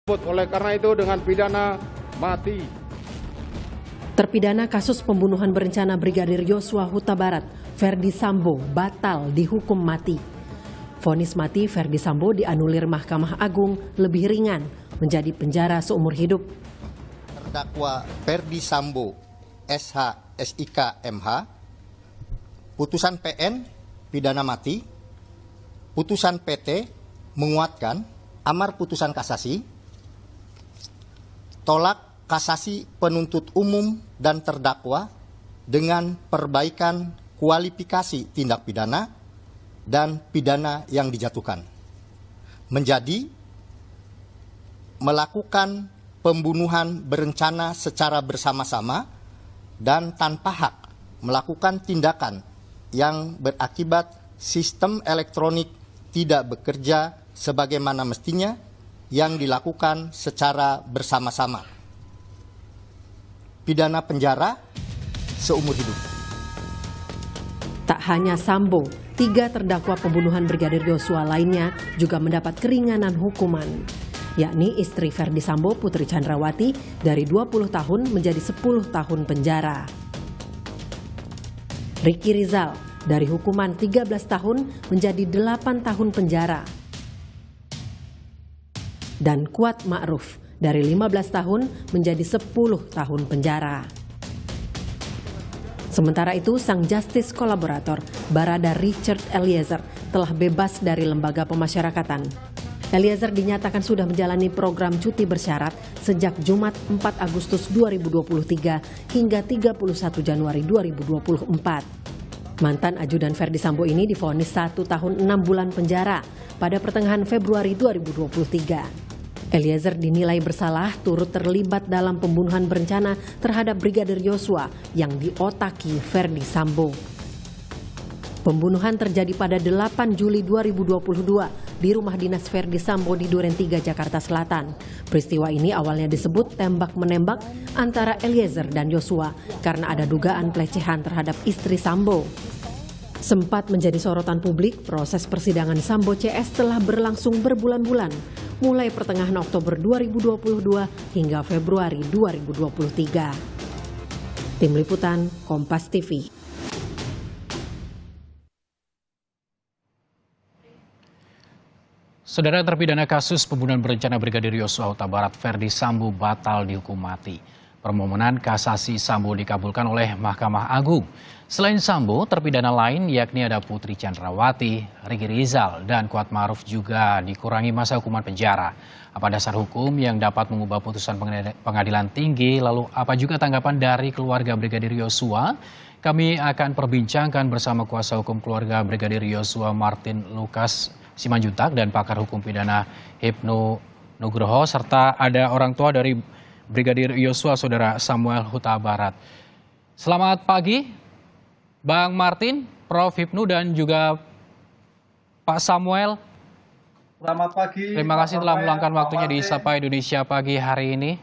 Oleh karena itu dengan pidana mati. Terpidana kasus pembunuhan berencana Brigadir Yosua Huta Barat, Ferdi Sambo, batal dihukum mati. Vonis mati Ferdi Sambo dianulir Mahkamah Agung lebih ringan, menjadi penjara seumur hidup. Terdakwa Ferdi Sambo, SH, SIK, MH, putusan PN, pidana mati, putusan PT, menguatkan, amar putusan kasasi, tolak kasasi penuntut umum dan terdakwa dengan perbaikan kualifikasi tindak pidana dan pidana yang dijatuhkan. Menjadi melakukan pembunuhan berencana secara bersama-sama dan tanpa hak melakukan tindakan yang berakibat sistem elektronik tidak bekerja sebagaimana mestinya yang dilakukan secara bersama-sama. Pidana penjara seumur hidup. Tak hanya Sambo, 3 terdakwa pembunuhan Brigadir Yosua lainnya juga mendapat keringanan hukuman, yakni istri Ferdi Sambo, Putri Chandrawati, dari 20 tahun menjadi 10 tahun penjara. Ricky Rizal dari hukuman 13 tahun menjadi 8 tahun penjara. Dan Kuat Ma'ruf dari 15 tahun menjadi 10 tahun penjara. Sementara itu, sang justice kolaborator Barada Richard Eliezer telah bebas dari lembaga pemasyarakatan. Eliezer dinyatakan sudah menjalani program cuti bersyarat sejak Jumat 4 Agustus 2023 hingga 31 Januari 2024. Mantan ajudan Ferdi Sambo ini divonis 1 tahun 6 bulan penjara pada pertengahan Februari 2023. Eliezer dinilai bersalah turut terlibat dalam pembunuhan berencana terhadap Brigadir Yosua yang diotaki Ferdi Sambo. Pembunuhan terjadi pada 8 Juli 2022 di rumah dinas Ferdi Sambo di Duren 3, Jakarta Selatan. Peristiwa ini awalnya disebut tembak-menembak antara Eliezer dan Yosua karena ada dugaan pelecehan terhadap istri Sambo. Sempat menjadi sorotan publik, proses persidangan Sambo CS telah berlangsung berbulan-bulan, mulai pertengahan Oktober 2022 hingga Februari 2023. Tim Liputan, Kompas TV. Saudara, terpidana kasus pembunuhan berencana Brigadir Yosua Huta Barat Ferdi Sambo batal dihukum mati. Permohonan kasasi Sambo dikabulkan oleh Mahkamah Agung. Selain Sambo, terpidana lain yakni ada Putri Chandrawati, Ricky Rizal, dan Kuat Ma'ruf juga dikurangi masa hukuman penjara. Apa dasar hukum yang dapat mengubah putusan pengadilan tinggi? Lalu apa juga tanggapan dari keluarga Brigadir Yosua? Kami akan perbincangkan bersama kuasa hukum keluarga Brigadir Yosua Martin Lukas Simanjuntak dan pakar hukum pidana Hipnu Nugroho, serta ada orang tua dari Brigadir Yosua, Saudara Samuel Huta Barat. Selamat pagi, Bang Martin, Prof. Hipnu, dan juga Pak Samuel. Selamat pagi. Terima kasih telah meluangkan waktunya di Sapa Indonesia pagi hari ini.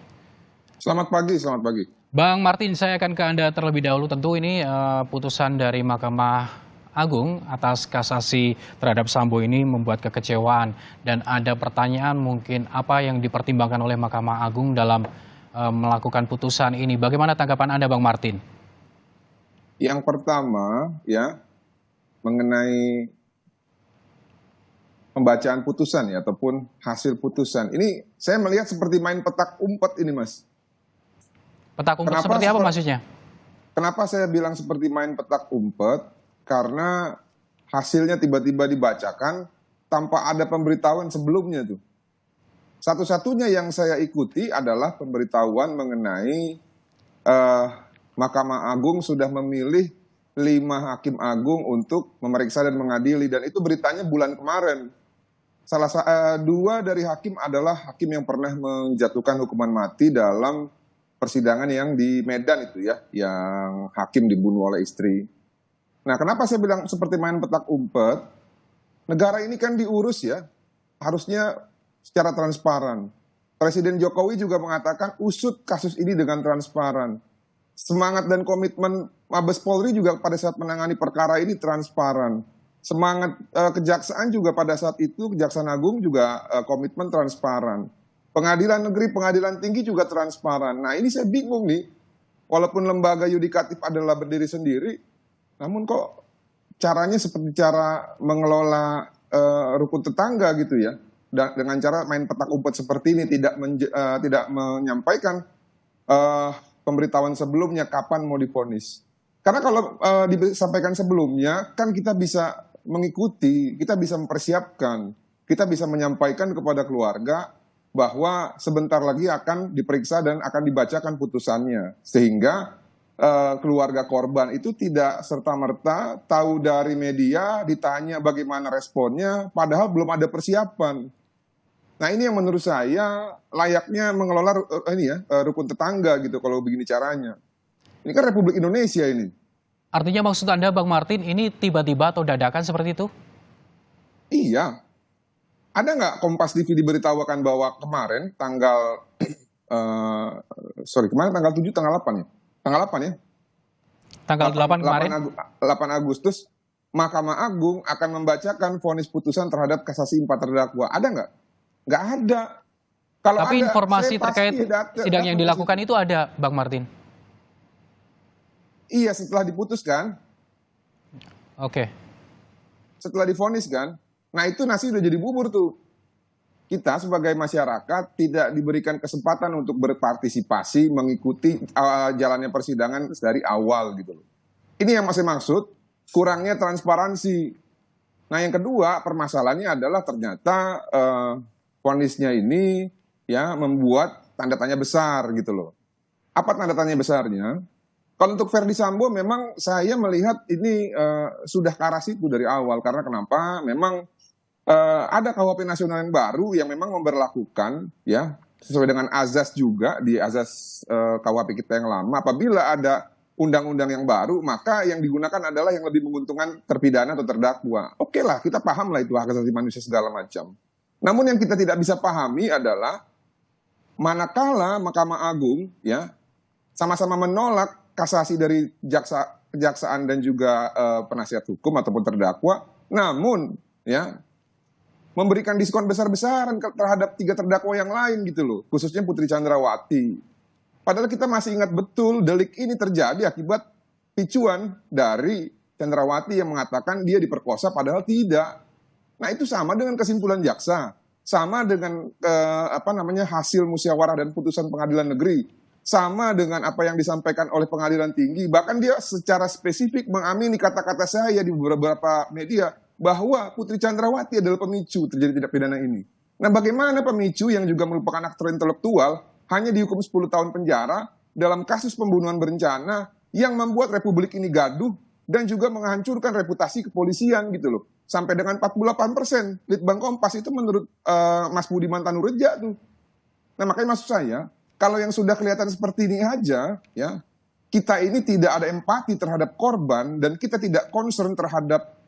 Selamat pagi, selamat pagi. Bang Martin, saya akan ke Anda terlebih dahulu. Tentu ini putusan dari Mahkamah Agung atas kasasi terhadap Sambo ini membuat kekecewaan. Dan ada pertanyaan mungkin apa yang dipertimbangkan oleh Mahkamah Agung dalam melakukan putusan ini. Bagaimana tanggapan Anda, Bang Martin? Yang pertama ya mengenai pembacaan putusan ya ataupun hasil putusan. Ini saya melihat seperti main petak umpet ini, Mas. Petak umpet seperti apa maksudnya? Kenapa saya bilang seperti main petak umpet? Karena hasilnya tiba-tiba dibacakan tanpa ada pemberitahuan sebelumnya tuh. Satu-satunya yang saya ikuti adalah pemberitahuan mengenai Mahkamah Agung sudah memilih 5 hakim agung untuk memeriksa dan mengadili, dan itu beritanya bulan kemarin. Dua dari hakim adalah hakim yang pernah menjatuhkan hukuman mati dalam persidangan yang di Medan itu ya, yang hakim dibunuh oleh istri. Nah, kenapa saya bilang seperti main petak umpet? Negara ini kan diurus ya, harusnya secara transparan. Presiden Jokowi juga mengatakan usut kasus ini dengan transparan. Semangat dan komitmen Mabes Polri juga pada saat menangani perkara ini transparan. Semangat kejaksaan juga pada saat itu, Kejaksaan Agung juga komitmen transparan. Pengadilan negeri, pengadilan tinggi juga transparan. Nah ini saya bingung nih, walaupun lembaga yudikatif adalah berdiri sendiri, namun kok caranya seperti cara mengelola rukun tetangga gitu ya, dengan cara main petak umpet seperti ini, tidak menyampaikan pemberitahuan sebelumnya kapan mau divonis. Karena kalau disampaikan sebelumnya, kan kita bisa mengikuti, kita bisa mempersiapkan, kita bisa menyampaikan kepada keluarga bahwa sebentar lagi akan diperiksa dan akan dibacakan putusannya, sehingga keluarga korban itu tidak serta-merta tahu dari media, ditanya bagaimana responnya, padahal belum ada persiapan. Nah ini yang menurut saya layaknya mengelola rukun tetangga gitu kalau begini caranya. Ini kan Republik Indonesia ini. Artinya maksud Anda Bang Martin ini tiba-tiba atau dadakan seperti itu? Iya. Ada nggak Kompas TV diberitahukan bahwa kemarin tanggal tanggal 7, tanggal 8 ya? Tanggal 8 ya? Tanggal 8 kemarin? 8 Agustus, Mahkamah Agung akan membacakan vonis putusan terhadap kasasi 4 terdakwa. Ada nggak? Nggak ada. Kalau Tapi ada, informasi saya terkait sidang yang dilakukan itu ada, Bang Martin? Iya, setelah diputuskan. Oke. Setelah divonis kan. Nah itu nasi udah jadi bubur tuh. Kita sebagai masyarakat tidak diberikan kesempatan untuk berpartisipasi, mengikuti jalannya persidangan dari awal gitu loh. Ini yang masih maksud kurangnya transparansi. Nah yang kedua permasalahannya adalah ternyata vonisnya ini ya membuat tanda tanya besar gitu loh. Apa tanda tanya besarnya? Kalau untuk Ferdy Sambo memang saya melihat ini sudah ke arah situ dari awal. Karena kenapa? Memang ada KUHP nasional yang baru yang memang memberlakukan ya sesuai dengan azas juga di azas KUHP kita yang lama. Apabila ada undang-undang yang baru, maka yang digunakan adalah yang lebih menguntungkan terpidana atau terdakwa. Oke lah, kita paham lah itu hak asasi manusia segala macam. Namun yang kita tidak bisa pahami adalah manakala Mahkamah Agung ya sama-sama menolak kasasi dari kejaksaan dan juga penasihat hukum ataupun terdakwa, namun ya memberikan diskon besar-besaran terhadap 3 terdakwa yang lain gitu loh, khususnya Putri Chandrawati. Padahal kita masih ingat betul delik ini terjadi akibat picuan dari Chandrawati yang mengatakan dia diperkosa padahal tidak. Nah itu sama dengan kesimpulan jaksa, sama dengan hasil musyawarah dan putusan pengadilan negeri, sama dengan apa yang disampaikan oleh pengadilan tinggi. Bahkan dia secara spesifik mengamini kata-kata saya di beberapa media bahwa Putri Chandrawati adalah pemicu terjadi tindak pidana ini. Nah bagaimana pemicu yang juga merupakan aktor intelektual hanya dihukum 10 tahun penjara dalam kasus pembunuhan berencana yang membuat Republik ini gaduh dan juga menghancurkan reputasi kepolisian gitu loh. Sampai dengan 48% Litbang Kompas itu menurut Mas Budiman Tanureja tuh. Nah makanya maksud saya, kalau yang sudah kelihatan seperti ini aja ya, kita ini tidak ada empati terhadap korban dan kita tidak concern terhadap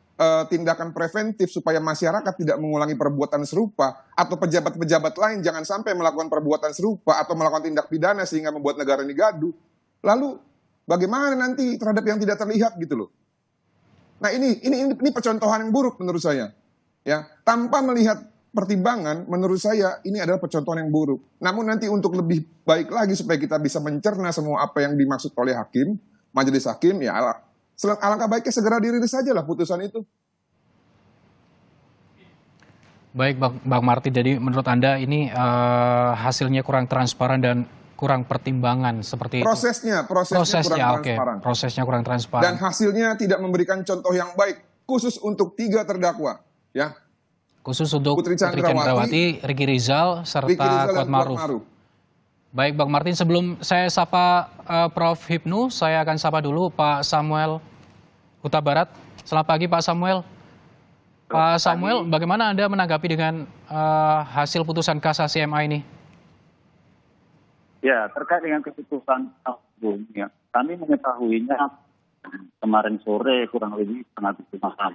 tindakan preventif supaya masyarakat tidak mengulangi perbuatan serupa atau pejabat-pejabat lain jangan sampai melakukan perbuatan serupa atau melakukan tindak pidana sehingga membuat negara ini gaduh. Lalu bagaimana nanti terhadap yang tidak terlihat gitu loh. Nah ini percontohan yang buruk menurut saya. Ya, tanpa melihat pertimbangan menurut saya ini adalah percontohan yang buruk. Namun nanti untuk lebih baik lagi supaya kita bisa mencerna semua apa yang dimaksud oleh hakim, majelis hakim ya alangkah baiknya segera dirilis saja lah putusan itu. Baik Bang Martin, jadi menurut Anda ini hasilnya kurang transparan dan kurang pertimbangan seperti prosesnya itu? kurang transparan. Prosesnya kurang transparan. Dan hasilnya tidak memberikan contoh yang baik khusus untuk 3 terdakwa ya. Khusus untuk Putri Chandrawati, Ricky Rizal, serta Kuatmaruf. Baik Bang Martin, sebelum saya sapa Prof. Hipnu, saya akan sapa dulu Pak Samuel Huta Barat. Selamat pagi Pak Samuel. Pak Samuel, bagaimana Anda menanggapi dengan hasil putusan kasasi MA ini? Ya, terkait dengan keputusan Agung, ya, kami mengetahuinya kemarin sore kurang lebih setengah 7 malam.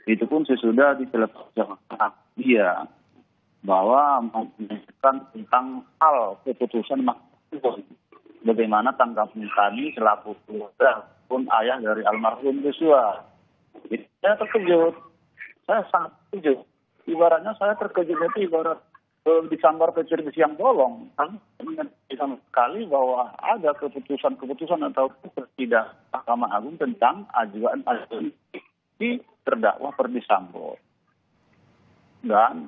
Itu pun sesudah ditelepon dia bahwa menanyakan tentang hal keputusan Mahkamah. Bagaimana tanggapan kami selaku keluarga pun ayah dari almarhum Joshua. Saya terkejut. Saya sangat terkejut. Ibaratnya saya terkejut itu ibarat disambar petir di siang bolong. Kami mengerti sama sekali bahwa ada keputusan atau persidangan Mahkamah Agung tentang ajuan di terdakwa Ferdi Sambo dan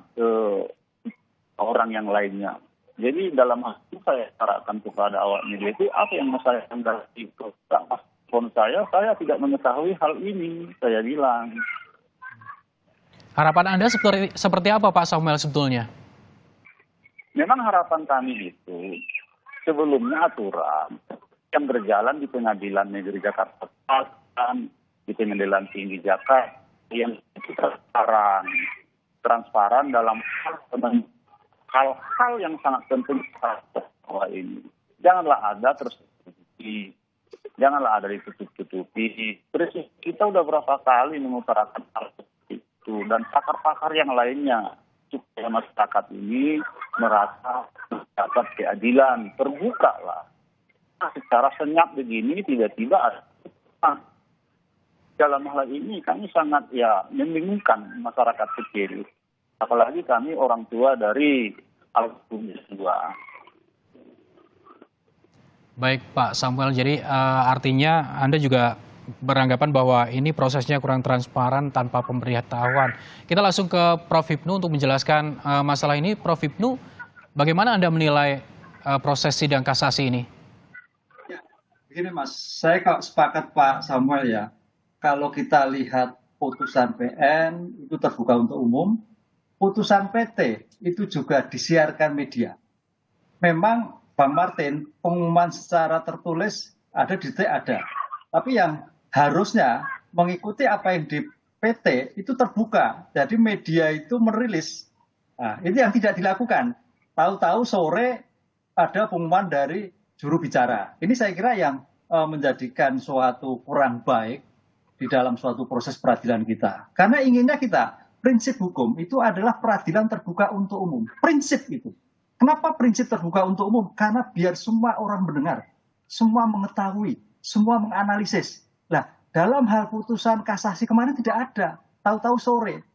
orang yang lainnya. Jadi dalam hal itu saya harapkan kepada awak media itu apa yang saya kendaki ke telepon saya tidak mengetahui hal ini, saya bilang. Harapan Anda seperti apa Pak Samuel sebetulnya? Memang harapan kami itu sebelumnya aturan yang berjalan di Pengadilan Negeri Jakarta Selatan, di Pengadilan Tinggi Jakarta yang transparan dalam hal yang sangat penting bahwa ini. Janganlah ada tertutupi, janganlah ada ditutup-tutupi. Terus kita udah berapa kali mengutarakan hal itu dan pakar-pakar yang lainnya supaya masyarakat ini merasa mendapat keadilan, terbuka lah. Nah, secara senyap begini tiba-tiba ada. Dalam hal ini kami sangat membingungkan masyarakat kecil. Apalagi kami orang tua dari almarhum Joshua. Baik Pak Samuel, jadi artinya Anda juga beranggapan bahwa ini prosesnya kurang transparan tanpa pemberitahuan. Kita langsung ke Prof. Hipnu untuk menjelaskan masalah ini. Prof. Hipnu, bagaimana Anda menilai proses sidang kasasi ini? Ya, begini Mas, saya sepakat Pak Samuel ya. Kalau kita lihat putusan PN itu terbuka untuk umum, putusan PT itu juga disiarkan media. Memang Bang Martin, pengumuman secara tertulis ada di PT ada. Tapi yang harusnya mengikuti apa yang di PT itu terbuka. Jadi media itu merilis. Nah, itu yang tidak dilakukan. Tahu-tahu sore ada pengumuman dari juru bicara. Ini saya kira yang menjadikan suatu kurang baik di dalam suatu proses peradilan kita. Karena inginnya kita, prinsip hukum itu adalah peradilan terbuka untuk umum. Prinsip itu. Kenapa prinsip terbuka untuk umum? Karena biar semua orang mendengar, semua mengetahui, semua menganalisis. Nah, dalam hal putusan kasasi kemarin tidak ada. Tahu-tahu sore.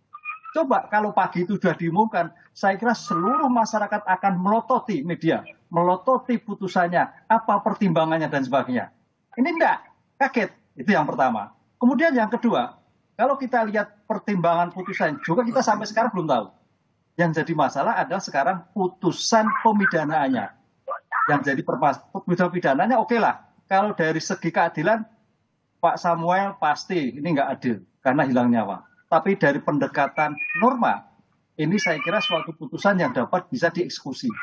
Coba kalau pagi itu sudah diumumkan, saya kira seluruh masyarakat akan melototi media, melototi putusannya, apa pertimbangannya dan sebagainya. Ini enggak, kaget. Itu yang pertama. Kemudian yang kedua, kalau kita lihat pertimbangan putusan, juga kita sampai sekarang belum tahu. Yang jadi masalah adalah sekarang putusan pemidanaannya. Yang jadi putusan pidananya oke lah. Kalau dari segi keadilan, Pak Samuel pasti ini nggak adil karena hilang nyawa. Tapi dari pendekatan norma, ini saya kira suatu putusan yang dapat bisa dieksekusi.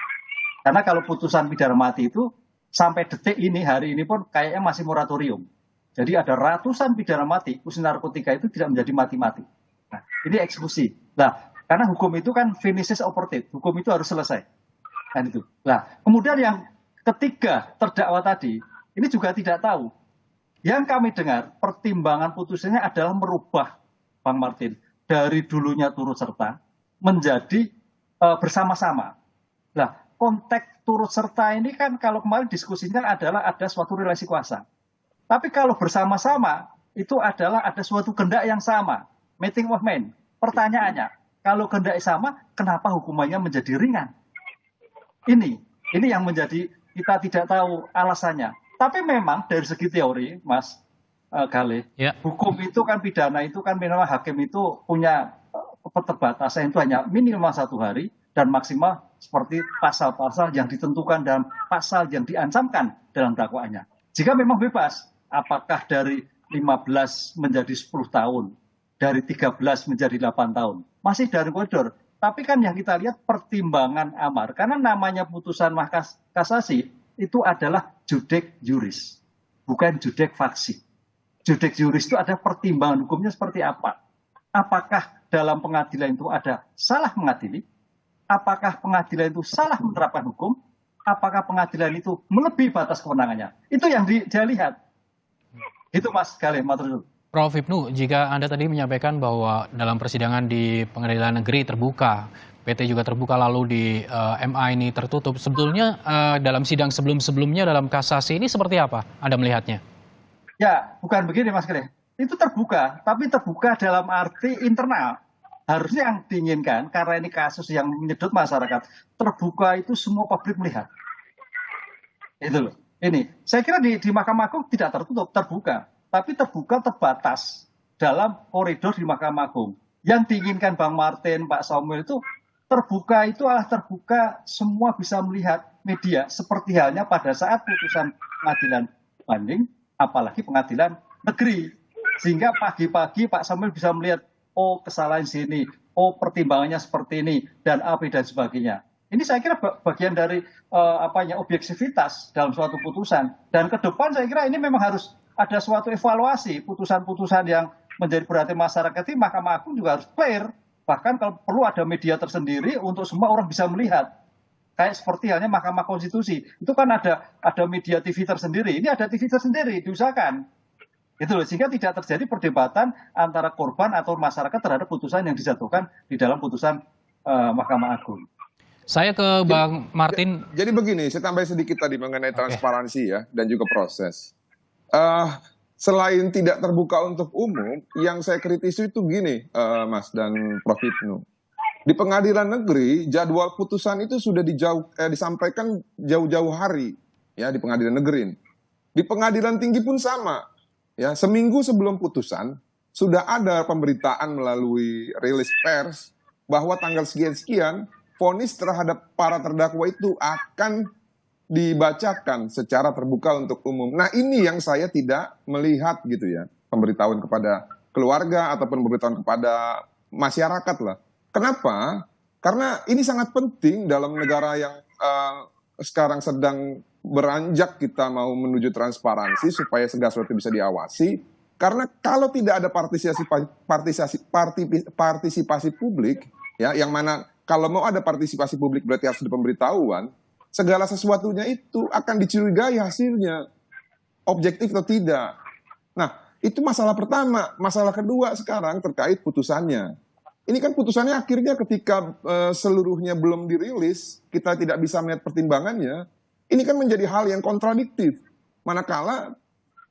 Karena kalau putusan pidana mati itu sampai detik ini, hari ini pun kayaknya masih moratorium. Jadi ada ratusan pidana mati, khusus narkotika itu tidak menjadi mati-mati. Nah, ini eksekusi. Nah, karena hukum itu kan finishes operative, hukum itu harus selesai. Kan itu. Nah, kemudian yang ketiga terdakwa tadi, ini juga tidak tahu. Yang kami dengar, pertimbangan putusannya adalah merubah, Bang Martin, dari dulunya turut serta menjadi bersama-sama. Nah, konteks turut serta ini kan kalau kemarin diskusinya adalah ada suatu relasi kuasa. Tapi kalau bersama-sama itu adalah ada suatu kehendak yang sama, meeting of men. Pertanyaannya, kalau kehendak sama, kenapa hukumannya menjadi ringan? Ini yang menjadi kita tidak tahu alasannya. Tapi memang dari segi teori, Mas Gale, hukum itu kan pidana itu kan minimal hakim itu punya keterbatasan itu hanya minimal 1 hari dan maksimal seperti pasal-pasal yang ditentukan dalam pasal yang diancamkan dalam dakwaannya. Jika memang bebas, apakah dari 15 menjadi 10 tahun, dari 13 menjadi 8 tahun, masih dari koridor. Tapi kan yang kita lihat pertimbangan amar, karena namanya putusan Mahkamah Kasasi itu adalah judek juris, bukan judek faksi. Judek juris itu ada pertimbangan hukumnya seperti apa. Apakah dalam pengadilan itu ada salah mengadili? Apakah pengadilan itu salah menerapkan hukum? Apakah pengadilan itu melebihi batas kewenangannya? Itu yang dia lihat. Itu Mas Gale, matur. Prof. Hipnu, jika Anda tadi menyampaikan bahwa dalam persidangan di pengadilan negeri terbuka, PT juga terbuka, lalu di MA ini tertutup, sebetulnya dalam sidang sebelum-sebelumnya dalam kasasi ini seperti apa Anda melihatnya? Ya, bukan begini Mas Gale. Itu terbuka, tapi terbuka dalam arti internal. Harusnya yang diinginkan, karena ini kasus yang menyedot masyarakat, terbuka itu semua publik melihat. Itu loh. Ini, saya kira di Mahkamah Agung tidak tertutup, terbuka. Tapi terbuka terbatas dalam koridor di Mahkamah Agung. Yang diinginkan Bang Martin, Pak Samuel itu terbuka itu adalah terbuka semua bisa melihat media. Seperti halnya pada saat putusan pengadilan banding, apalagi pengadilan negeri. Sehingga pagi-pagi Pak Samuel bisa melihat, oh kesalahan sini, oh pertimbangannya seperti ini, dan A, B, dan sebagainya. Ini saya kira bagian dari objektivitas dalam suatu putusan. Dan ke depan saya kira ini memang harus ada suatu evaluasi putusan-putusan yang menjadi perhatian masyarakat ini. Mahkamah Agung juga harus clear. Bahkan kalau perlu ada media tersendiri untuk semua orang bisa melihat. Kayak seperti halnya Mahkamah Konstitusi. Itu kan ada media TV tersendiri. Ini ada TV tersendiri, diusahakan. Itu loh, sehingga tidak terjadi perdebatan antara korban atau masyarakat terhadap putusan yang dijatuhkan di dalam putusan Mahkamah Agung. Saya ke Bang Martin. Jadi begini, saya tambah sedikit tadi mengenai transparansi ya dan juga proses. Selain tidak terbuka untuk umum, yang saya kritisi itu gini, Mas dan Prof. Ibnu. Di pengadilan negeri, jadwal putusan itu sudah disampaikan jauh-jauh hari ya di pengadilan negeri. Di pengadilan tinggi pun sama. Ya, seminggu sebelum putusan sudah ada pemberitaan melalui rilis pers bahwa tanggal sekian-sekian vonis terhadap para terdakwa itu akan dibacakan secara terbuka untuk umum. Nah, ini yang saya tidak melihat gitu ya, pemberitahuan kepada keluarga ataupun pemberitahuan kepada masyarakat lah. Kenapa? Karena ini sangat penting dalam negara yang sekarang sedang beranjak kita mau menuju transparansi supaya segala sesuatu bisa diawasi. Karena kalau tidak ada partisipasi publik, ya, yang mana kalau mau ada partisipasi publik berarti harus ada pemberitahuan, segala sesuatunya itu akan dicurigai hasilnya, objektif atau tidak. Nah, itu masalah pertama. Masalah kedua sekarang terkait putusannya. Ini kan putusannya akhirnya ketika seluruhnya belum dirilis, kita tidak bisa melihat pertimbangannya. Ini kan menjadi hal yang kontradiktif. Manakala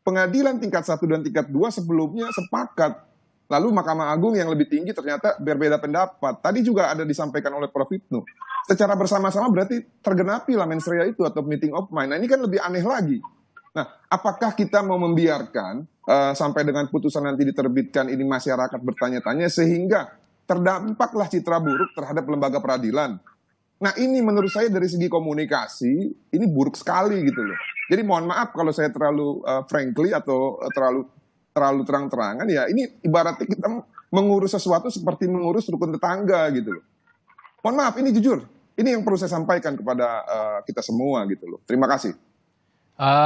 pengadilan tingkat 1 dan tingkat 2 sebelumnya sepakat. Lalu Mahkamah Agung yang lebih tinggi ternyata berbeda pendapat. Tadi juga ada disampaikan oleh Prof. Ibnu. Secara bersama-sama berarti tergenapi lah mens rea itu atau meeting of mind. Nah, ini kan lebih aneh lagi. Nah, apakah kita mau membiarkan sampai dengan putusan nanti diterbitkan ini masyarakat bertanya-tanya sehingga terdampaklah citra buruk terhadap lembaga peradilan? Nah, ini menurut saya dari segi komunikasi ini buruk sekali gitu loh. Jadi mohon maaf kalau saya terlalu frankly atau terlalu terang-terangan, ya ini ibaratnya kita mengurus sesuatu seperti mengurus rukun tetangga gitu loh. Mohon maaf, ini jujur. Ini yang perlu saya sampaikan kepada kita semua gitu loh. Terima kasih.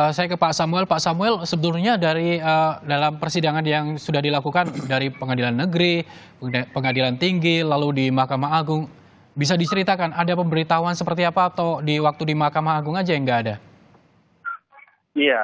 Saya ke Pak Samuel. Pak Samuel, sebetulnya dari dalam persidangan yang sudah dilakukan dari pengadilan negeri, pengadilan tinggi, lalu di Mahkamah Agung, bisa diceritakan ada pemberitahuan seperti apa atau di waktu di Mahkamah Agung aja yang nggak ada? Iya,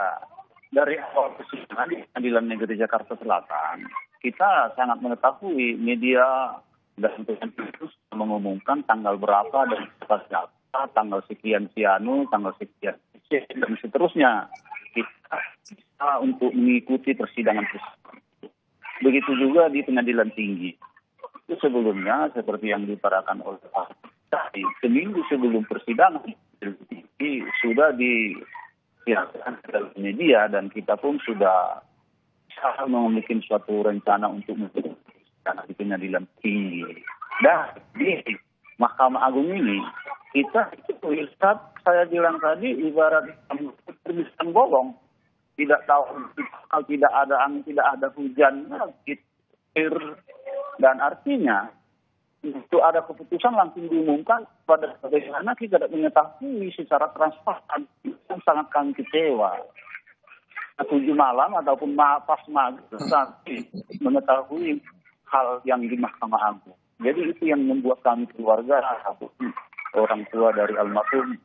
dari awal persidangan di Pengadilan Negeri Jakarta Selatan, kita sangat mengetahui media dan itu mengumumkan tanggal berapa dan siapa, tanggal sekian Sianu, tanggal sekian C, dan seterusnya. Kita bisa untuk mengikuti persidangan tersebut. Begitu juga di Pengadilan Tinggi. Itu sebelumnya seperti yang diutarakan oleh Pak tadi, seminggu sebelum persidangan sudah disiarkan dalam media dan kita pun sudah memiliki suatu rencana untuk melakukan di Pengadilan Tinggi. Dan di Mahkamah Agung ini kita lihat, saya bilang tadi ibarat terbisan bolong, tidak tahu kalau tidak ada angin, tidak ada hujan, dan artinya itu ada keputusan langsung diumumkan pada bagaimana kita tidak mengetahui secara transparan. Itu sangat kami kecewa. 7 malam ataupun pas maghrib sampai mengetahui hal yang di Mahkamah Agung. Jadi itu yang membuat kami keluarga ataupun orang tua dari almarhum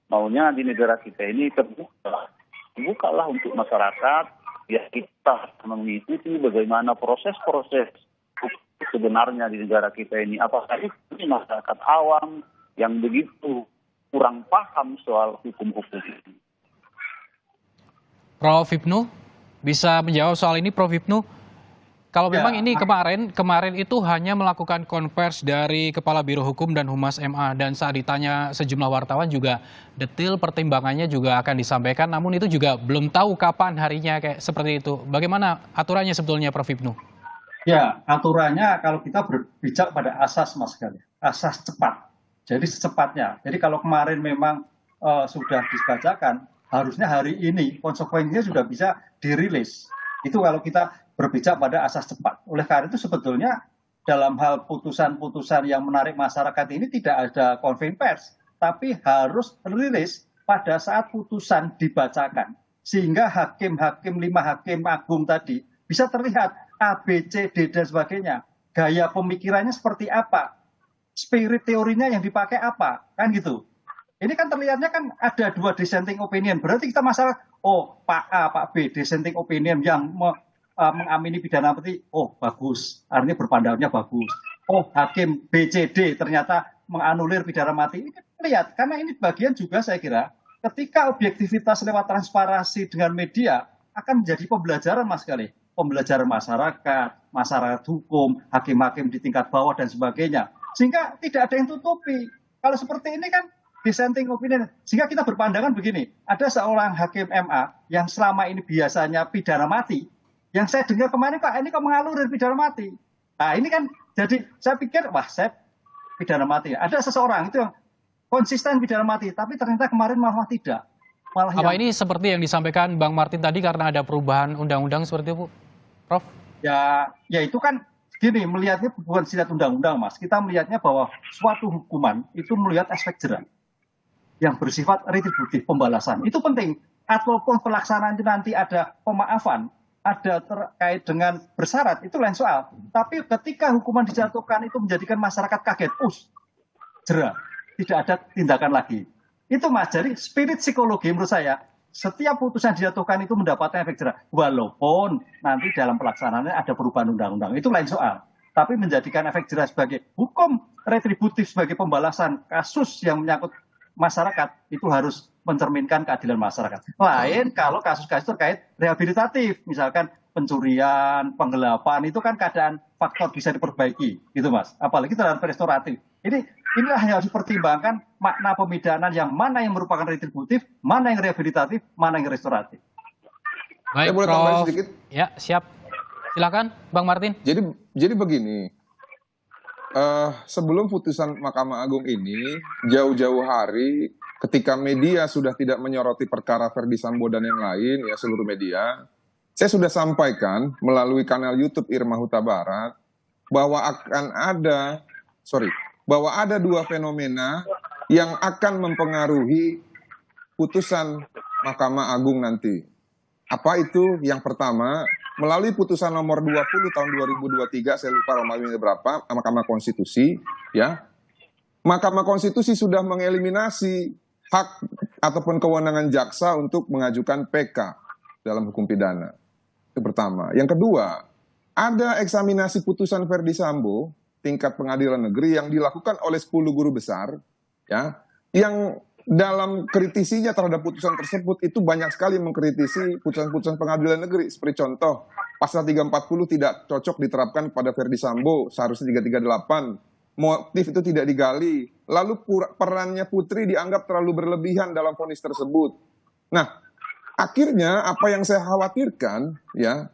maunya di negara kita ini terbukalah untuk masyarakat. Ya, kita mengikuti bagaimana proses-proses sebenarnya di negara kita ini. Apakah ini masyarakat awam yang begitu kurang paham soal hukum-hukum ini. Prof. Ibnu, bisa menjawab soal ini Prof. Ibnu? kalau Ya, memang ini kemarin itu hanya melakukan konvers dari Kepala Biro Hukum dan Humas MA, dan saat ditanya sejumlah wartawan juga detail pertimbangannya juga akan disampaikan, namun itu juga belum tahu kapan harinya kayak seperti itu. Bagaimana aturannya sebetulnya Prof. Ibnu? ya, aturannya kalau kita berbicara pada asas Mas Gali, asas cepat. Jadi secepatnya. Jadi kalau kemarin memang sudah dibacakan, harusnya hari ini konsekuensinya sudah bisa dirilis. Itu kalau kita berbicara pada asas cepat. Oleh karena itu sebetulnya dalam hal putusan-putusan yang menarik masyarakat ini tidak ada konferensi pers, tapi harus rilis pada saat putusan dibacakan. Sehingga hakim-hakim, 5 hakim agung tadi bisa terlihat A, B, C, D, dan sebagainya. Gaya pemikirannya seperti apa, spirit teorinya yang dipakai apa, kan gitu. Ini kan terlihatnya kan ada 2 dissenting opinion. Berarti kita masalah, oh Pak A, Pak B, dissenting opinion yang mengamini pidana mati, oh bagus, artinya berpandangnya bagus. Oh hakim B, C, D ternyata menganulir pidana mati. Ini lihat, karena ini bagian juga saya kira ketika objektivitas lewat transparansi dengan media akan menjadi pembelajaran Mas Gali. Pembelajaran masyarakat hukum, hakim-hakim di tingkat bawah dan sebagainya. Sehingga tidak ada yang tutupi. Kalau seperti ini kan dissenting opinion. Sehingga kita berpandangan begini, ada seorang hakim MA yang selama ini biasanya pidana mati, yang saya dengar kemarin Pak, ini kok mengalurir pidana mati. Nah ini kan, jadi saya pikir, wah saya pidana mati. Ada seseorang itu yang konsisten pidana mati, tapi ternyata kemarin malah tidak. Apa ini seperti yang disampaikan Bang Martin tadi karena ada perubahan undang-undang seperti itu, Prof? Ya itu kan gini, melihatnya bukan sifat undang-undang Mas. Kita melihatnya bahwa suatu hukuman itu melihat aspek jera yang bersifat retributif, pembalasan. Itu penting. Ataupun pelaksanaan itu nanti ada pemaafan, ada terkait dengan bersyarat, itu lain soal. Tapi ketika hukuman dijatuhkan itu menjadikan masyarakat kaget, jera, tidak ada tindakan lagi. Itu Mas, jadi spirit psikologi menurut saya, setiap putusan dijatuhkan itu mendapatkan efek jera. Walaupun nanti dalam pelaksanaannya ada perubahan undang-undang, itu lain soal. Tapi menjadikan efek jera sebagai hukum retributif, sebagai pembalasan kasus yang menyangkut masyarakat, itu harus mencerminkan keadilan masyarakat. Lain kalau kasus-kasus terkait rehabilitatif, misalkan pencurian, penggelapan, itu kan keadaan faktor bisa diperbaiki, gitu Mas. Apalagi terhadap restoratif. Inilah yang harus dipertimbangkan makna pemidanan yang mana yang merupakan retributif, mana yang rehabilitatif, mana yang restoratif. Baik, boleh tambahin Prof. sedikit? Ya, siap. Silakan, Bang Martin. Jadi begini, sebelum putusan Mahkamah Agung ini, jauh-jauh hari ketika media sudah tidak menyoroti perkara Ferdi Sambo dan yang lain, ya seluruh media, saya sudah sampaikan melalui kanal YouTube Irma Huta Barat bahwa bahwa ada 2 fenomena yang akan mempengaruhi putusan Mahkamah Agung nanti. Apa itu? Yang pertama, melalui putusan nomor 20 tahun 2023, saya lupa nomornya berapa, Mahkamah Konstitusi, ya. Mahkamah Konstitusi sudah mengeliminasi hak ataupun kewenangan jaksa untuk mengajukan PK dalam hukum pidana. Itu pertama. Yang kedua, ada eksaminasi putusan Ferdi Sambo tingkat pengadilan negeri yang dilakukan oleh 10 guru besar, ya, yang dalam kritisinya terhadap putusan tersebut itu banyak sekali mengkritisi putusan-putusan pengadilan negeri. Seperti contoh, pasal 340 tidak cocok diterapkan pada Ferdi Sambo, seharusnya 338. Motif itu tidak digali. Lalu perannya Putri dianggap terlalu berlebihan dalam vonis tersebut. Nah, akhirnya apa yang saya khawatirkan, ya,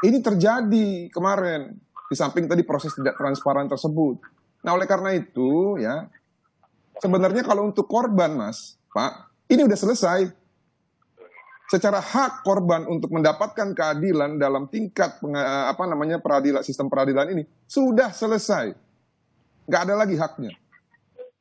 ini terjadi kemarin. Di samping tadi proses tidak transparan tersebut. Nah, oleh karena itu, ya, sebenarnya kalau untuk korban, Mas, Pak, ini udah selesai. Secara hak korban untuk mendapatkan keadilan dalam tingkat sistem peradilan ini sudah selesai. Nggak ada lagi haknya.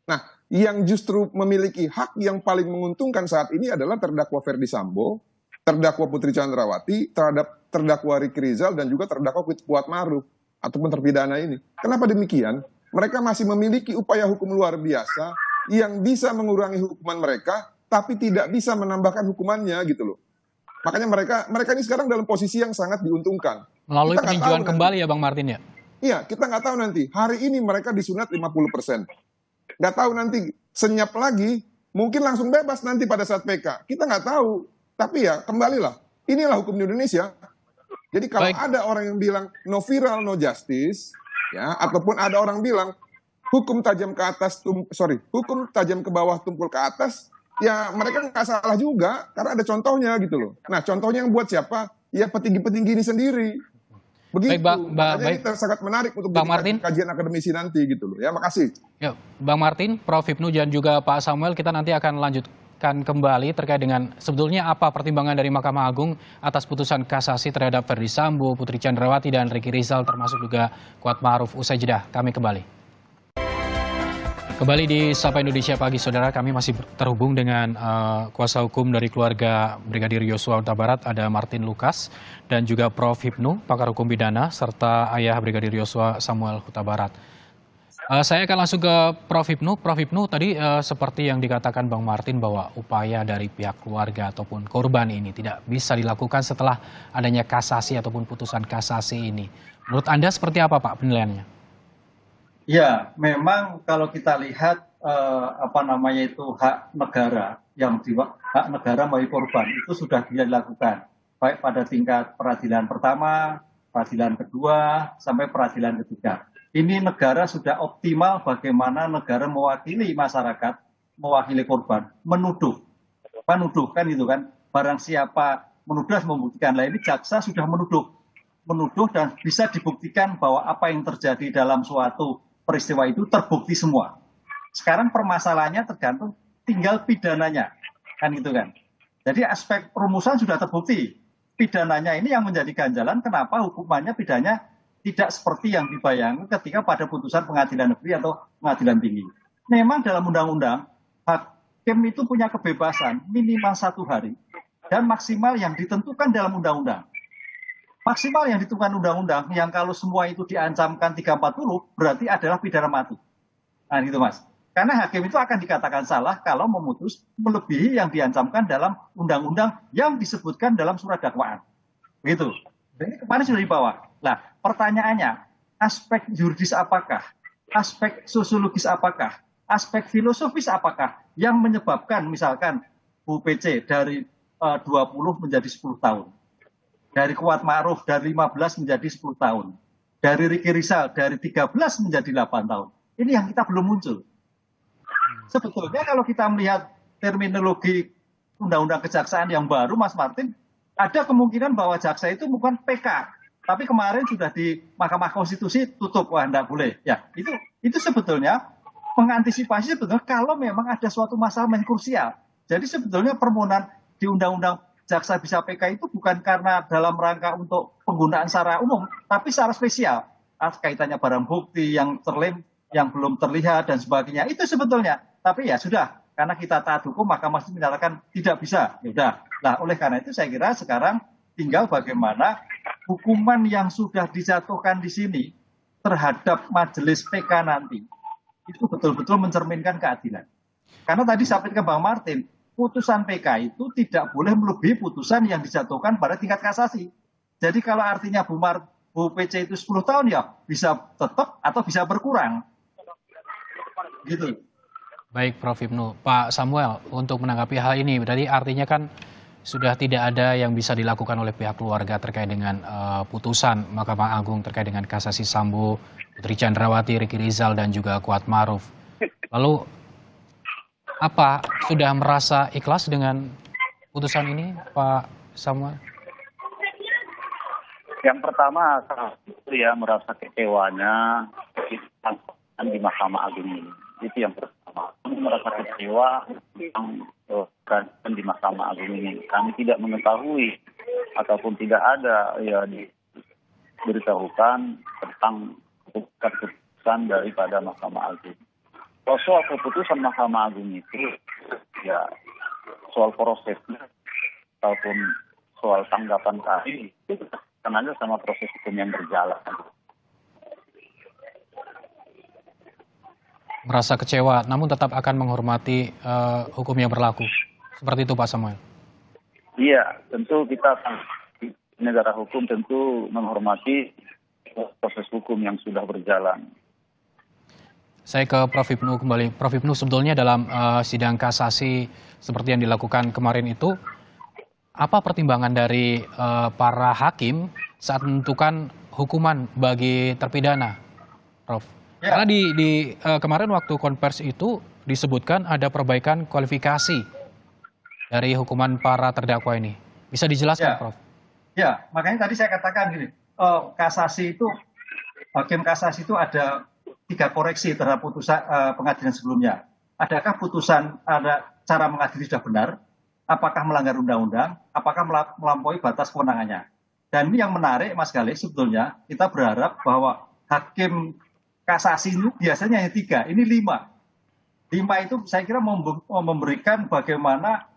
Nah, yang justru memiliki hak yang paling menguntungkan saat ini adalah terdakwa Ferdi Sambo, terdakwa Putri Chandrawati, terhadap terdakwa Ricky Rizal, dan juga terdakwa Kuatmaruf ataupun terpidana ini. Kenapa demikian? Mereka masih memiliki upaya hukum luar biasa yang bisa mengurangi hukuman mereka, tapi tidak bisa menambahkan hukumannya gitu loh. Makanya mereka ini sekarang dalam posisi yang sangat diuntungkan. Melalui peninjauan kembali ya Bang Martin ya? Iya, kita nggak tahu nanti. Hari ini mereka disunat 50%. Nggak tahu nanti senyap lagi, mungkin langsung bebas nanti pada saat PK. Kita nggak tahu. Tapi ya kembalilah. Inilah hukum di Indonesia. Jadi kalau Baik. ada orang yang bilang no viral, no justice, ya, ataupun ada orang bilang hukum tajam ke atas, hukum tajam ke bawah, tumpul ke atas, ya mereka nggak salah juga, karena ada contohnya gitu loh. Nah, contohnya yang buat siapa? Ya petinggi-petinggi ini sendiri. Begitu. Makanya ini sangat menarik untuk kajian akademisi nanti gitu loh. Ya, makasih. Ya, Bang Martin, Prof. Hipnu dan juga Pak Samuel, kita nanti akan lanjutkan kembali terkait dengan sebetulnya apa pertimbangan dari Mahkamah Agung atas putusan kasasi terhadap Ferdi Sambo, Putri Chandrawati, dan Ricky Rizal, termasuk juga Kuat Ma'ruf. Usai jeda, kami kembali. Kembali di Sapa Indonesia Pagi, Saudara. Kami masih terhubung dengan kuasa hukum dari keluarga Brigadir Yosua Huta Barat, ada Martin Lukas, dan juga Prof. Hipnu, pakar hukum pidana, serta ayah Brigadir Yosua Samuel Huta Barat. Saya akan langsung ke Prof. Hipnu. Prof. Hipnu, tadi seperti yang dikatakan Bang Martin bahwa upaya dari pihak keluarga ataupun korban ini tidak bisa dilakukan setelah adanya kasasi ataupun putusan kasasi ini. Menurut Anda seperti apa, Pak, penilaiannya? Ya, memang kalau kita lihat hak negara hak negara bagi korban itu sudah bisa dilakukan baik pada tingkat peradilan pertama, peradilan kedua, sampai peradilan ketiga. Ini negara sudah optimal bagaimana negara mewakili masyarakat, mewakili korban, menuduh kan itu kan, barang siapa menuduh membuktikan. Lah ini jaksa sudah menuduh dan bisa dibuktikan bahwa apa yang terjadi dalam suatu peristiwa itu terbukti semua. Sekarang permasalahannya tergantung tinggal pidananya, kan gitu kan. Jadi aspek perumusan sudah terbukti, pidananya ini yang menjadi ganjalan kenapa hukumannya pidananya tidak seperti yang dibayangkan ketika pada putusan pengadilan negeri atau pengadilan tinggi. Memang dalam undang-undang, hakim itu punya kebebasan minimal 1 hari dan maksimal yang ditentukan dalam undang-undang. Maksimal yang ditentukan undang-undang yang kalau semua itu diancamkan 340 berarti adalah pidana mati. Nah gitu Mas. Karena hakim itu akan dikatakan salah kalau memutus melebihi yang diancamkan dalam undang-undang yang disebutkan dalam surat dakwaan. Begitu. Ini kemarin sudah dibawa. Nah, pertanyaannya, aspek yuridis apakah? Aspek sosiologis apakah? Aspek filosofis apakah yang menyebabkan misalkan Bu PC dari 20 menjadi 10 tahun? Dari Kuat Ma'ruf dari 15 menjadi 10 tahun. Dari Ricky Rizal dari 13 menjadi 8 tahun. Ini yang kita belum muncul. Sebetulnya kalau kita melihat terminologi Undang-Undang Kejaksaan yang baru, Mas Martin, ada kemungkinan bahwa jaksa itu bukan PK, tapi kemarin sudah di Mahkamah Konstitusi tutup, wah enggak boleh. Ya, itu sebetulnya mengantisipasi sebetulnya kalau memang ada suatu masalah yang krusial. Jadi sebetulnya permohonan di Undang-Undang jaksa bisa PK itu bukan karena dalam rangka untuk penggunaan secara umum, tapi secara spesial. Kaitannya barang bukti yang yang belum terlihat dan sebagainya. Itu sebetulnya. Tapi ya sudah, karena kita taat hukum, Mahkamah Konstitusi menyatakan tidak bisa. Ya udah. Nah, oleh karena itu saya kira sekarang tinggal bagaimana hukuman yang sudah dijatuhkan di sini terhadap majelis PK nanti itu betul-betul mencerminkan keadilan. Karena tadi sampaikan Bang Martin, putusan PK itu tidak boleh melebihi putusan yang dijatuhkan pada tingkat kasasi. Jadi kalau artinya Bu PC itu 10 tahun ya bisa tetap atau bisa berkurang. Gitu. Baik, Prof. Hipnu. Pak Samuel, untuk menanggapi hal ini, berarti artinya kan sudah tidak ada yang bisa dilakukan oleh pihak keluarga terkait dengan putusan Mahkamah Agung terkait dengan kasasi Sambo, Putri Chandrawati, Ricky Rizal, dan juga Kuat Ma'ruf. Lalu, apa sudah merasa ikhlas dengan putusan ini, Pak Samuel? Yang pertama, ya merasa kecewanya di Mahkamah Agung ini. Itu yang pertama. Kami merasa kecewa tentang keadilan di Mahkamah Agung ini. Kami tidak mengetahui ataupun tidak ada ya diberitahukan tentang keputusan daripada Mahkamah Agung. Kalau soal keputusan Mahkamah Agung itu, ya soal prosesnya ataupun soal tanggapan kami itu kan aja sama proses hukum yang berjalan. Merasa kecewa, namun tetap akan menghormati hukum yang berlaku. Seperti itu, Pak Samuel. Iya, tentu kita di negara hukum tentu menghormati proses hukum yang sudah berjalan. Saya ke Prof. Hipnu kembali. Prof. Hipnu, sebetulnya dalam sidang kasasi seperti yang dilakukan kemarin itu, apa pertimbangan dari para hakim saat menentukan hukuman bagi terpidana, Prof? Ya. Karena di kemarin waktu konversi itu disebutkan ada perbaikan kualifikasi dari hukuman para terdakwa ini. Bisa dijelaskan, Ya. Prof? Ya, makanya tadi saya katakan gini, kasasi itu, hakim kasasi itu ada 3 koreksi terhadap putusan pengadilan sebelumnya. Adakah putusan ada cara mengadili sudah benar? Apakah melanggar undang-undang? Apakah melampaui batas kewenangannya? Dan ini yang menarik, Mas Galih, sebetulnya kita berharap bahwa hakim kasasi itu biasanya hanya 3, ini 5. 5 itu saya kira memberikan bagaimana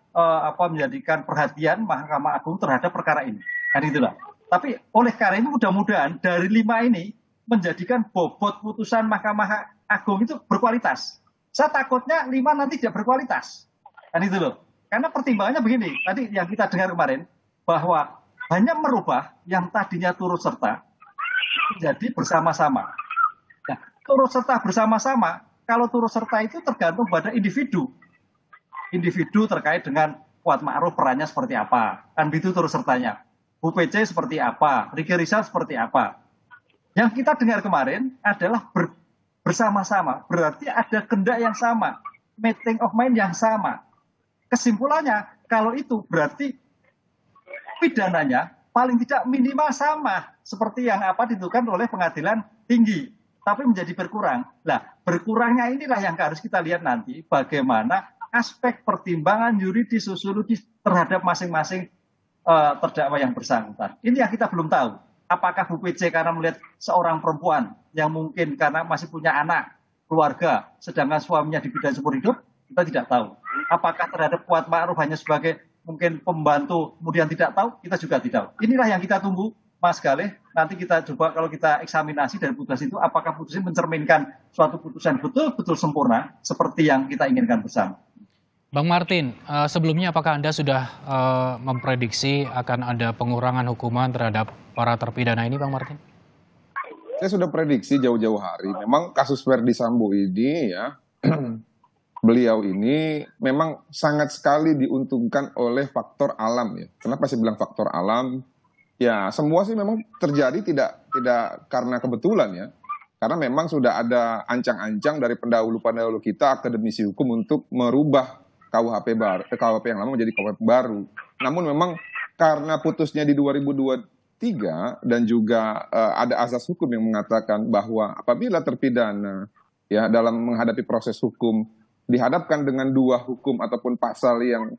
menjadikan perhatian Mahkamah Agung terhadap perkara ini. Kan itulah. Tapi oleh karena ini mudah-mudahan dari 5 ini menjadikan bobot putusan Mahkamah Agung itu berkualitas. Saya takutnya 5 nanti tidak berkualitas. Kan itu loh. Karena pertimbangannya begini, tadi yang kita dengar kemarin, bahwa hanya merubah yang tadinya turut serta menjadi bersama-sama. Nah, turut serta bersama-sama, kalau turut serta itu tergantung pada individu. Individu terkait dengan Kuat Ma'ruf perannya seperti apa. Kan itu turut sertanya. Bu PC seperti apa, Ricky Rizal seperti apa. Yang kita dengar kemarin adalah bersama-sama. Berarti ada kehendak yang sama. Meeting of mind yang sama. Kesimpulannya, kalau itu berarti pidananya paling tidak minimal sama. Seperti yang ditentukan oleh pengadilan tinggi. Tapi menjadi berkurang. Nah, berkurangnya inilah yang harus kita lihat nanti. Bagaimana aspek pertimbangan yuridis, sosiologis terhadap masing-masing terdakwa yang bersangkutan. Ini yang kita belum tahu. Apakah Bu PC karena melihat seorang perempuan yang mungkin karena masih punya anak, keluarga, sedangkan suaminya dipidana seumur hidup, kita tidak tahu. Apakah terhadap Kuat Ma'ruf hanya sebagai mungkin pembantu, kemudian tidak tahu, kita juga tidak tahu. Inilah yang kita tunggu, Mas Galih. Nanti kita coba kalau kita eksaminasi dari putusan itu, apakah putusan mencerminkan suatu putusan betul-betul sempurna seperti yang kita inginkan bersama. Bang Martin, sebelumnya apakah Anda sudah memprediksi akan ada pengurangan hukuman terhadap para terpidana ini, Bang Martin? Saya sudah prediksi jauh-jauh hari. Memang kasus Ferdi Sambo ini ya, beliau ini memang sangat sekali diuntungkan oleh faktor alam ya. Kenapa saya bilang faktor alam? Ya semua sih memang terjadi tidak karena kebetulan ya. Karena memang sudah ada ancang-ancang dari pendahulu-pendahulu kita akademisi hukum untuk merubah KUHP yang lama menjadi KUHP baru. Namun memang karena putusnya di 2023 dan juga ada azas hukum yang mengatakan bahwa apabila terpidana ya dalam menghadapi proses hukum dihadapkan dengan 2 hukum ataupun pasal yang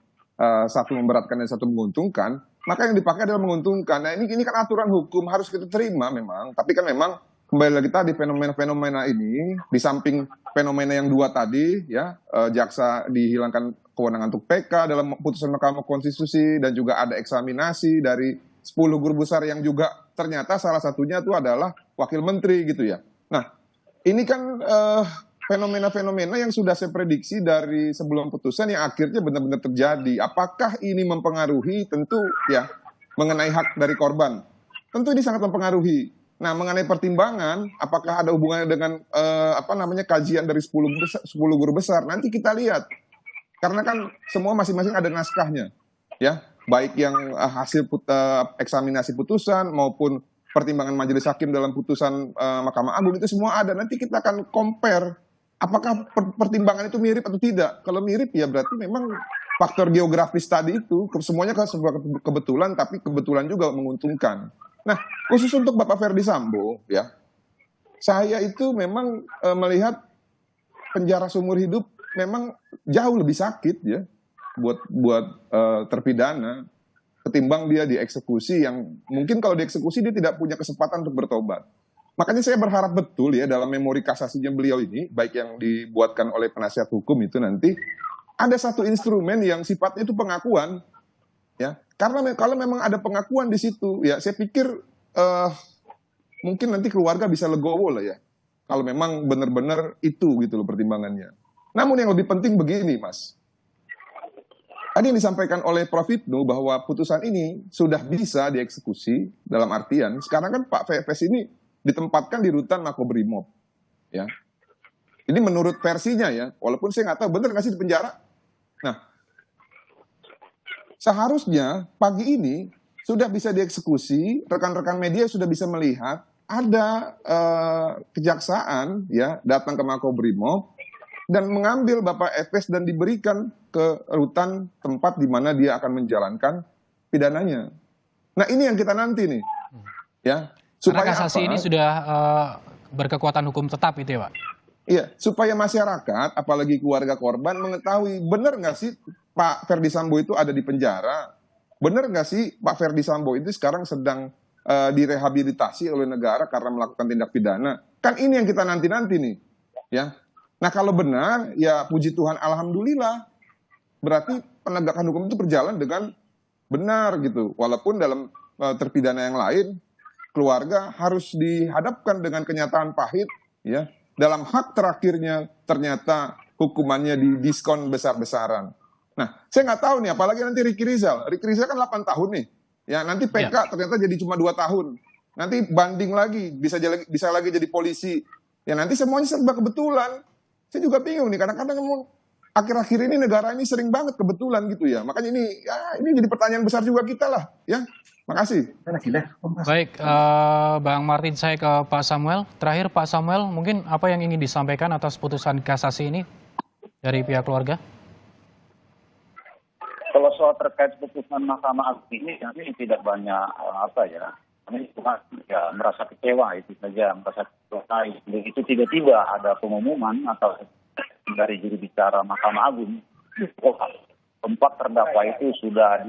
satu memberatkan dan satu menguntungkan, maka yang dipakai adalah menguntungkan. Nah ini kan aturan hukum harus kita terima memang, tapi kan memang kembali lagi tadi fenomena ini di samping fenomena yang 2 tadi ya, jaksa dihilangkan kewenangan untuk PK dalam putusan Mahkamah Konstitusi dan juga ada eksaminasi dari 10 guru besar yang juga ternyata salah satunya itu adalah wakil menteri gitu ya. Nah, ini kan fenomena-fenomena yang sudah saya prediksi dari sebelum putusan yang akhirnya benar-benar terjadi. Apakah ini mempengaruhi? Tentu ya mengenai hak dari korban. Tentu ini sangat mempengaruhi. Nah, mengenai pertimbangan, apakah ada hubungannya dengan kajian dari 10 guru besar? Nanti kita lihat. Karena kan semua masing-masing ada naskahnya, ya, baik yang hasil eksaminasi putusan maupun pertimbangan majelis hakim dalam putusan Mahkamah Agung itu semua ada. Nanti kita akan compare apakah pertimbangan itu mirip atau tidak. Kalau mirip ya berarti memang faktor geografis tadi itu semuanya kan sebuah kebetulan, tapi kebetulan juga menguntungkan. Nah, khusus untuk Bapak Ferdi Sambo, ya, saya itu memang melihat penjara seumur hidup memang jauh lebih sakit ya buat terpidana ketimbang dia dieksekusi yang mungkin kalau dieksekusi dia tidak punya kesempatan untuk bertobat. Makanya saya berharap betul ya dalam memori kasasinya beliau ini, baik yang dibuatkan oleh penasihat hukum itu nanti ada satu instrumen yang sifatnya itu pengakuan, ya. Karena kalau memang ada pengakuan di situ, ya saya pikir mungkin nanti keluarga bisa legowo lah ya. Kalau memang benar-benar itu gitu loh pertimbangannya. Namun yang lebih penting begini, Mas. Tadi yang disampaikan oleh Prof. Ibnu bahwa putusan ini sudah bisa dieksekusi dalam artian sekarang kan Pak VFS ini ditempatkan di rutan Makobrimob, ya. Ini menurut versinya ya, walaupun saya nggak tahu benar nggak sih di penjara. Nah, seharusnya pagi ini sudah bisa dieksekusi, rekan-rekan media sudah bisa melihat ada kejaksaan ya datang ke Makobrimob dan mengambil Bapak FS dan diberikan ke rutan tempat di mana dia akan menjalankan pidananya. Nah ini yang kita nanti nih, ya. Karena kasasi ini sudah berkekuatan hukum tetap itu ya Pak? Iya, supaya masyarakat, apalagi keluarga korban mengetahui benar nggak sih Pak Ferdi Sambo itu ada di penjara? Benar nggak sih Pak Ferdi Sambo itu sekarang sedang direhabilitasi oleh negara karena melakukan tindak pidana? Kan ini yang kita nanti-nanti nih, ya. Nah kalau benar, ya puji Tuhan, alhamdulillah. Berarti penegakan hukum itu berjalan dengan benar gitu. Walaupun dalam terpidana yang lain, keluarga harus dihadapkan dengan kenyataan pahit, ya. Dalam hak terakhirnya ternyata hukumannya didiskon besar-besaran. Nah, saya nggak tahu nih, apalagi nanti Ricky Rizal. Ricky Rizal kan 8 tahun nih. Ya, nanti PK ternyata jadi cuma 2 tahun. Nanti banding lagi, bisa lagi jadi polisi. Ya nanti semuanya serba kebetulan. Saya juga bingung nih, kadang-kadang akhir-akhir ini negara ini sering banget kebetulan gitu ya. Makanya ini jadi pertanyaan besar juga kita lah, ya. Makasih. Baik, Bang Martin, saya ke Pak Samuel. Terakhir Pak Samuel, mungkin apa yang ingin disampaikan atas putusan kasasi ini dari pihak keluarga? Kalau soal terkait putusan Mahkamah Agung ini, kami tidak banyak kami cuma merasa kecewa itu saja, merasa kecewa. Begitu tiba-tiba ada pengumuman atau dari juru bicara Mahkamah Agung, tempat terdakwa itu sudah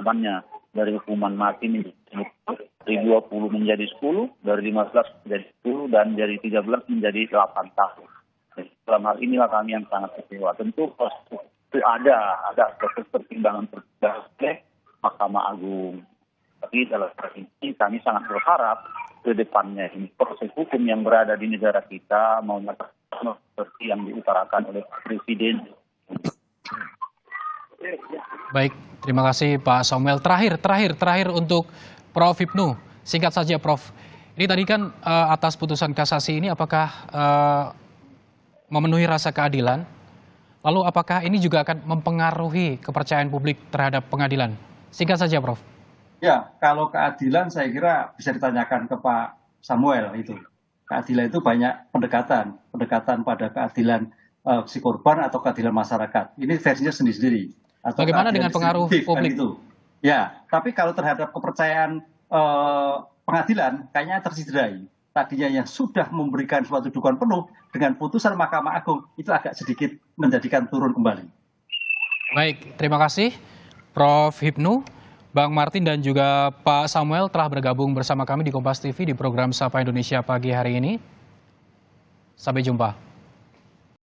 temannya dari hukuman mati dari 20 menjadi 10, dari 15 menjadi 10, dan dari 13 menjadi 8 tahun. Jadi, dalam hal inilah kami yang sangat kecewa. Tentu itu ada proses pertimbangan oleh Mahkamah Agung. Tapi dalam hal ini kami sangat berharap ke depannya ini proses hukum yang berada di negara kita maunya seperti yang diutarakan oleh Presiden. Baik, terima kasih Pak Samuel. Terakhir untuk Prof. Hipnu. Singkat saja Prof. Ini tadi kan atas putusan kasasi ini apakah memenuhi rasa keadilan? Lalu apakah ini juga akan mempengaruhi kepercayaan publik terhadap pengadilan? Singkat saja Prof. Ya, kalau keadilan saya kira bisa ditanyakan ke Pak Samuel itu. Keadilan itu banyak pendekatan pada keadilan si korban atau keadilan masyarakat. Ini versinya sendiri-sendiri. Atau bagaimana dengan pengaruh publik itu? Ya, tapi kalau terhadap kepercayaan pengadilan kayaknya tercederai. Tadinya yang sudah memberikan suatu dukungan penuh dengan putusan Mahkamah Agung itu agak sedikit menjadikan turun kembali. Baik, terima kasih Prof. Hipnu, Bang Martin dan juga Pak Samuel telah bergabung bersama kami di Kompas TV di program Sapa Indonesia pagi hari ini. Sampai jumpa.